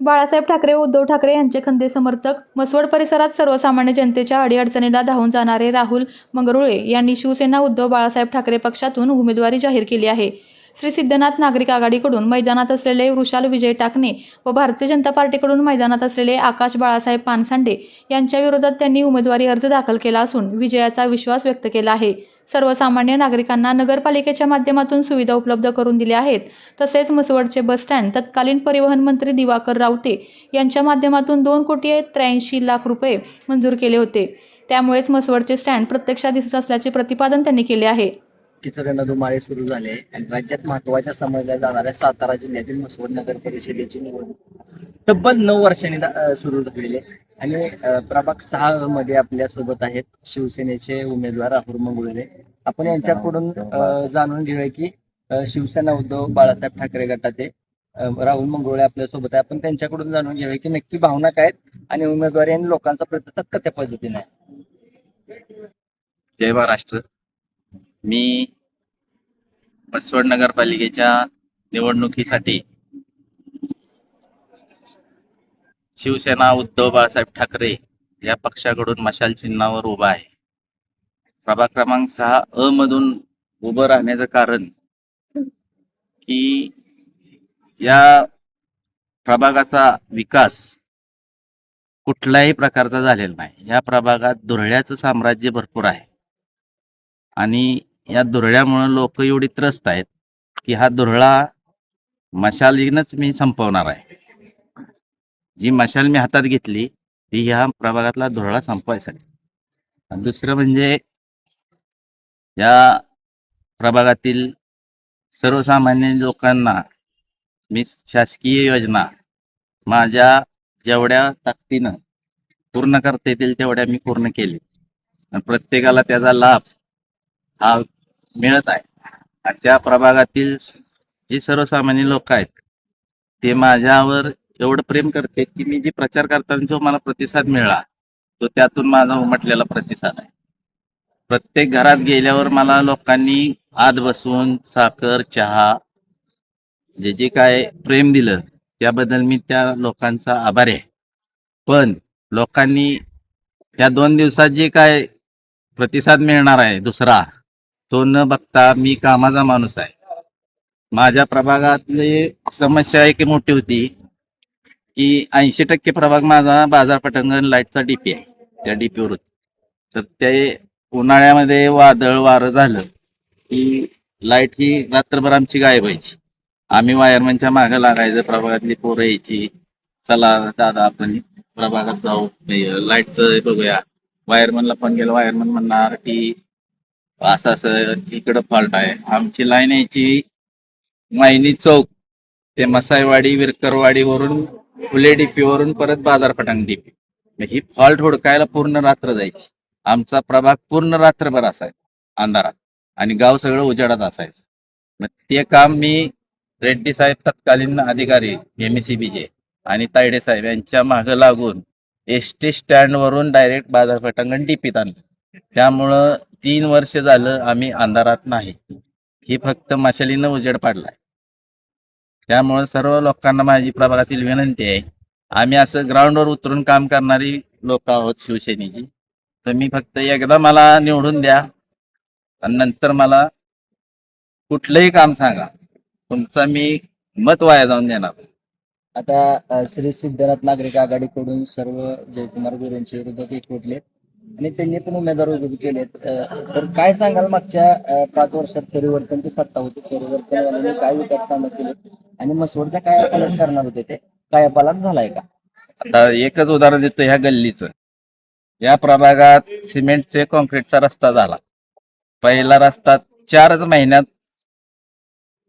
बाळासाहेब ठाकरे व उद्धव ठाकरे यांचे खंदे समर्थक म्हसवड परिसरात सर्वसामान्य जनतेच्या अडीअडचणीला धावून जाणारे राहुल मंगरुळे यांनी शिवसेना उद्धव बाळासाहेब ठाकरे पक्षातून उमेदवारी जाहीर केली आहे. श्री सिद्धनाथ नागरिक आघाडीकडून मैदानात असलेले वृषाल विजय टाकणे व भारतीय जनता पार्टीकडून मैदानात असलेले आकाश बाळासाहेब पानसांडे यांच्या विरोधात त्यांनी उमेदवारी अर्ज दाखल केला असून विजयाचा विश्वास व्यक्त केला आहे. सर्वसामान्य नागरिकांना नगरपालिकेच्या माध्यमातून सुविधा उपलब्ध करून दिल्या आहेत. तसेच म्हसवडचे बस स्टँड तत्कालीन परिवहन मंत्री दिवाकर रावते यांच्या माध्यमातून 2,83,00,000 रुपये मंजूर केले होते. त्यामुळेच म्हसवडचे स्टँड प्रत्यक्षात दिसत असल्याचे प्रतिपादन त्यांनी केले आहे. रणधुमाळे सुरू झाले आणि राज्यात महत्वाच्या समजल्या जाणाऱ्या सातारा जिल्ह्यातील म्हसवड नगर परिषदेची निवडणूक तब्बल 9 वर्षांनी सुरू झालेली आहे आणि प्रभाग 6 मध्ये आपल्या सोबत आहेत शिवसेनेचे उमेदवार राहुल मंगरुळे. आपण यांच्याकडून जाणून घेऊया की शिवसेना उद्धव बाळासाहेब ठाकरे गटाचे राहुल मंगरुळे आपल्या सोबत आहे. आपण त्यांच्याकडून जाणून घेऊया की नक्की भावना काय आहेत आणि उमेदवारी आणि लोकांचा प्रतिसाद कशा पद्धतीने आहे. जय महाराष्ट्र. मी म्हसवड नगरपालिकेच्या निवडणुकीसाठी शिवसेना उद्धव बाळासाहेब ठाकरे या पक्षाकडून मशाल चिन्हावर उभा आहे. प्रभाग क्रमांक 6 मधून उभं राहण्याचं कारण की या प्रभागाचा विकास कुठल्याही प्रकारचा झालेला नाही. या प्रभागात दुरळ्याचं साम्राज्य भरपूर आहे आणि या दुरळ्यामुळे लोक एवढी त्रस्त आहेत की हा दुरळा मशालीनच मी संपवणार आहे. जी मशाल मी हातात घेतली ती ह्या प्रभागातला दुरळा संपवायसाठी. दुसरं म्हणजे या प्रभागातील सर्वसामान्य लोकांना मी शासकीय योजना माझ्या जेवढ्या ताकदीनं पूर्ण करता येतील तेवढ्या मी पूर्ण केली. प्रत्येकाला त्याचा लाभ हा मिळत आहे. आणि त्या प्रभागातील जी सर्वसामान्य लोक आहेत ते माझ्यावर एवढं प्रेम करते की मी जे प्रचार करताना जो मला प्रतिसाद मिळाला तो त्यातून माझा उमटलेला प्रतिसाद आहे. प्रत्येक घरात गेल्यावर मला लोकांनी आत बसवून साखर चहा जे जे काय प्रेम दिलं त्याबद्दल मी त्या लोकांचा आभारी आहे. पण लोकांनी या 2 दिवसात जे काय प्रतिसाद मिळणार आहे दुसरा तो न बघता मी कामाचा माणूस आहे. माझ्या प्रभागातली समस्या एक मोठी होती की 80% प्रभाग माझा बाजारपटांगण लाईटचा डीपी आहे. त्या डीपीवर होती. तर ते उन्हाळ्यामध्ये वादळ वारं झालं की लाईट ही रात्रभर आमची गायब व्हायची. आम्ही वायरमनच्या मागे लागायचं. प्रभागातली पोरं यायची, चला दादा आपण प्रभागात जाऊ लाईटचं बघूया. वायरमनला फोन केला, वायरमन म्हणणार की असं असं इकडं फॉल्ट आहे. आमची लाईन यायची मायनी चौक ते मसाईवाडी विरकरवाडीवरून फुले डीपीवरून परत बाजारपटांग डीपी. ही फॉल्ट हुडकायला पूर्ण रात्र जायची. आमचा प्रभाग पूर्ण रात्रभर असायचा अंधारात आणि गाव सगळं उजेडात असायचं. मग ते काम मी रेड्डी साहेब तत्कालीन अधिकारी MSCBचे आणि तायडे साहेब यांच्या मागं लागून ST स्टँडवरून डायरेक्ट बाजारपटांगण डीपीत आणलं. त्यामुळं 3 वर्ष झालं आम्ही अंधारात नाही. ही फक्त मशालीनं उजेड पाडलाय. त्यामुळे सर्व लोकांना माझी प्रभागातील विनंती आहे, आम्ही असं ग्राउंडवर उतरून काम करणारी लोक आहोत शिवसेनेची. तर मी फक्त एकदा मला निवडून द्या आणि नंतर मला कुठलंही काम सांगा, तुमचा मी मत वाया जाऊन देणार. आता श्री सिद्धनाथ नागरिक आघाडीकडून सर्व जयकुमार गोरेंच्या विरोधात एकवटले आणि त्यांनी पण उमेदवार उभे केलेत. तर काय सांगाल मागच्या 5 वर्षात परिवर्तनची सत्ता होती, परिवर्तन काय विकास कामं केले आणि म्हसवडचा काय अपलाट करणार होते ते काय अपलाट झालाय का? आता एकच उदाहरण देतो ह्या गल्लीचं. या प्रभागात सिमेंटचे कॉन्क्रीटचा रस्ता झाला. पहिला रस्ता 4च महिन्यात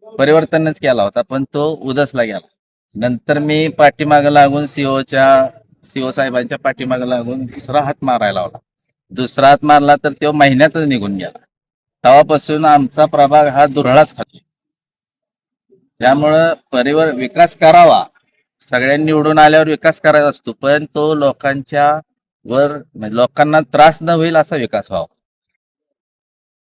परिवर्तनच केला होता पण तो उदसला गेला. नंतर मी पाठीमागं लागून सीओ साहेबांच्या पाठीमागं लागून दुसरा हात मारायला लावला. दुसरा हात मारला तर तो महिन्यातच निघून गेला. तेव्हापासून आमचा प्रभाग हा दुरळाच खातो. त्यामुळं विकास करावा, सगळ्यांनी निवडून आल्यावर विकास करायचा असतो, पण तो लोकांना त्रास न होईल असा विकास व्हावा.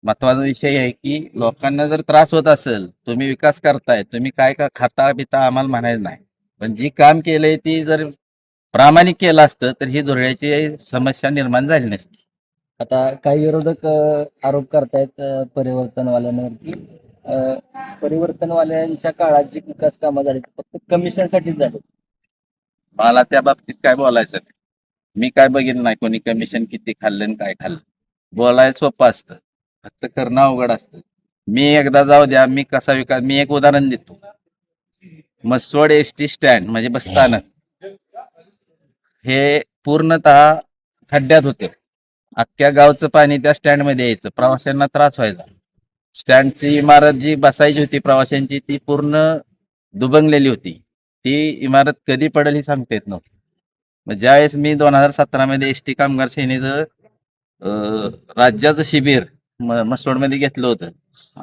महत्वाचा विषय आहे की लोकांना जर त्रास होत असेल, तुम्ही विकास करताय, तुम्ही काय का खाता बिता आम्हाला म्हणायचं नाही, पण जी काम केलंय ती जर प्रामाणिक केलं असतं तर ही धुळ्याची समस्या निर्माण झाली नसती. आता काही विरोधक आरोप करतायत परिवर्तनवाल्यांवरती. परिवर्तनवाल्यांच्या काळात जी विकास कामं झाली ती फक्त कमिशनसाठीच झाली. मला त्या बाबतीत काय बोलायचं नाही. मी काय बघितलं नाही कोणी कमिशन किती खाल्लं आणि काय खाल्लं. बोलायला सोपं असतं, फक्त करणं अवघड असतं. मी एकदा जाऊ द्या, मी कसा विकास, मी एक उदाहरण देतो. मसवड एसटी स्टँड म्हणजे बसस्थानक हे पूर्णतः खड्ड्यात होते. अख्ख्या गावचं पाणी त्या स्टँड मध्ये यायचं, प्रवाशांना त्रास व्हायचा. स्टँडची इमारत जी बसायची होती प्रवाशांची ती पूर्ण दुबंगलेली होती. ती इमारत कधी पडेल ही सांगता येत नव्हतं. मग ज्यावेळेस मी 2017 मध्ये एसटी कामगार सेनेचं राज्याचं शिबिर मसवडमध्ये घेतलं होतं.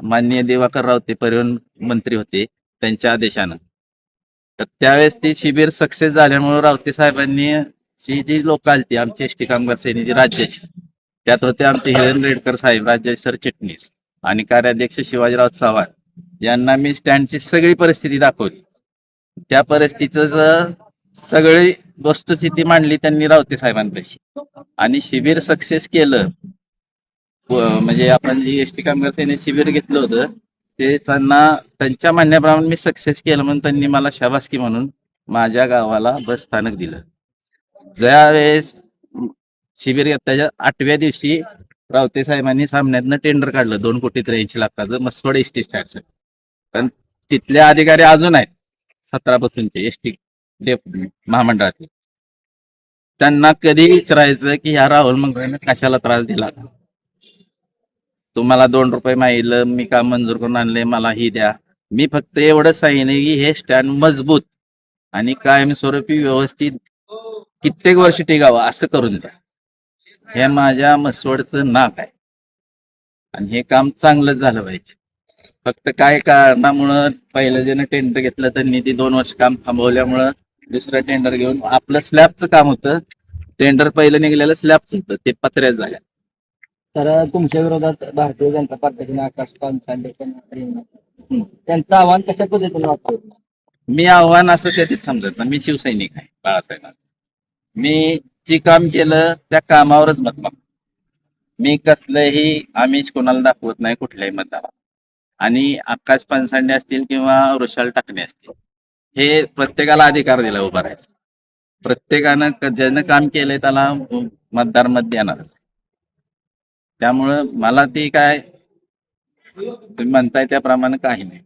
माननीय दिवाकर रावते परिवहन मंत्री होते, त्यांच्या आदेशानं. तर त्यावेळेस ते शिबिर सक्सेस झाल्यामुळे रावते साहेबांनी जी लोक आलती आमची एसटी कामगार सेनेची राज्याची, त्यात होते आमचे हिरेन रेडकर साहेब, राज्याचे सरचिटणीस आणि कार्याध्यक्ष शिवाजीराव चव्हाण यांना मी स्टँडची सगळी परिस्थिती दाखवली. त्या परिस्थितीचं सगळी वस्तुस्थिती मांडली त्यांनी रावते साहेबांपाशी आणि शिबिर सक्सेस केलं. म्हणजे आपण जी एसटी कामगार सेने शिबिर घेतलं होतं ते त्यांच्या म्हणण्याप्रमाणे मी सक्सेस केलं म्हणून त्यांनी मला शाबासकी म्हणून माझ्या गावाला बस स्थानक दिलं. ज्यावेळेस शिबिर घेत त्याच्या 8व्या दिवशी रावते साहेबांनी सामन्यातनं टेंडर काढलं 2,83,00,000 मसवड एसटी स्टँडचं. पण तिथले अधिकारी अजून आहेत 17 पासूनचे एसटी महामंडळातले. त्यांना कधी विचारायचं की ह्या राहुल मंगळाने कशाला त्रास दिला, तुम्हाला 2 रुपये मागितलं, मी काम मंजूर करून आणले, मला ही द्या. मी फक्त एवढं सांगितलं की हे स्टँड मजबूत आणि कायमस्वरूपी व्यवस्थित कित्येक वर्ष टिकावं असं करून द्या. हे माझ्या मसवडचं नाक आहे आणि हे काम चांगलंच झालं पाहिजे. फक्त काय कारणामुळं पहिलं ज्यानं टेंडर घेतलं त्यांनी ती 2 वर्ष काम थांबवल्यामुळं दुसरं टेंडर घेऊन आपलं स्लॅबचं काम होतं. टेंडर पहिलं निघलेलं स्लॅबचं होतं, ते पत्र्याच झाल्या. तर तुमच्या विरोधात भारतीय जनता पार्टीने आकाश पानसांडे त्यांचं आव्हान कशा पद्धतीने वापरलं? मी आव्हान असं कधीच समजत नाही. मी शिवसैनिक आहे बाळासाहेब. मी जे काम केलं त्या कामावरच मत मागतो. मी कसलंही आमिष कोणाला दाखवत नाही कुठल्याही मतदाराला. आणि आकाश पानसांडे असतील किंवा वृषाल टाकणे असतील, हे प्रत्येकाला अधिकार दिला उभा राहायचा. प्रत्येकानं ज्यानं काम केलंय त्याला मतदार मत देणारच. त्यामुळं मला ती काय तुम्ही म्हणताय त्याप्रमाणे काही नाही.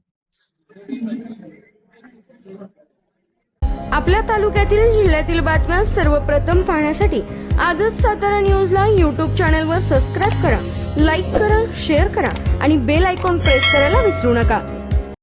आपल्या तालुक्यातील जिल्ह्यातील बातम्या सर्वप्रथम पाहण्यासाठी आजच सातारा न्यूजला YouTube चॅनलवर सबस्क्राईब करा, लाईक करा, शेअर करा आणि बेल आयकॉन प्रेस करायला विसरू नका.